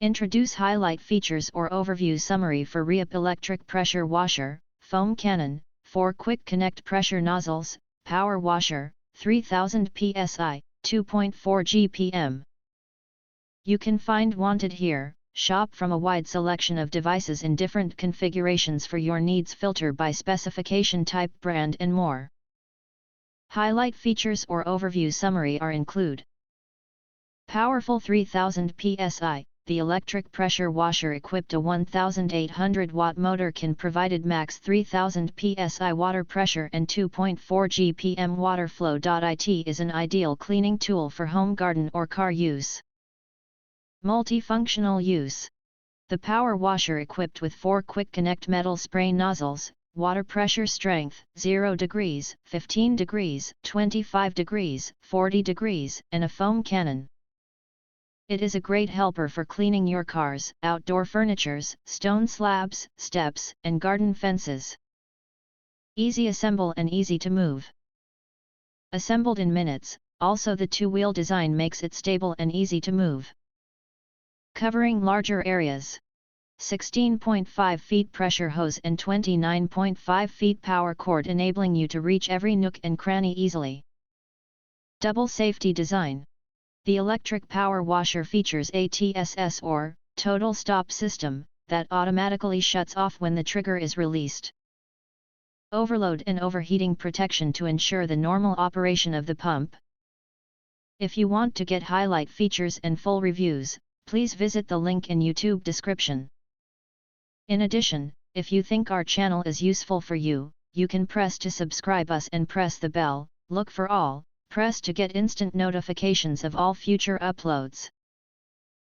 Introduce highlight features or overview summary for REAPP electric pressure washer, foam cannon, 4 quick connect pressure nozzles, power washer, 3000 psi, 2.4 GPM. You can find wanted here. Shop from a wide selection of devices in different configurations for your needs, filter by specification, type, brand and more. Highlight features or overview summary are include: powerful 3000 psi. The electric pressure washer equipped a 1800 watt motor can provided max 3000 psi water pressure and 2.4 GPM water flow. It is an ideal cleaning tool for home, garden or car use. Multifunctional use. The power washer equipped with 4 quick connect metal spray nozzles, water pressure strength 0 degrees, 15 degrees, 25 degrees, 40 degrees, and a foam cannon. It is a great helper for cleaning your cars, outdoor furnitures, stone slabs, steps, and garden fences. Easy assemble and easy to move. Assembled in minutes. Also, the two-wheel design makes it stable and easy to move. Covering larger areas. 16.5 feet pressure hose and 29.5 feet power cord, enabling you to reach every nook and cranny easily. Double safety design. The electric power washer features a TSS or total stop system that automatically shuts off when the trigger is released. Overload and overheating protection to ensure the normal operation of the pump. If you want to get highlight features and full reviews, please visit the link in YouTube description. In addition, if you think our channel is useful for you, you can press to subscribe us and press the bell. Look for all. Press to get instant notifications of all future uploads.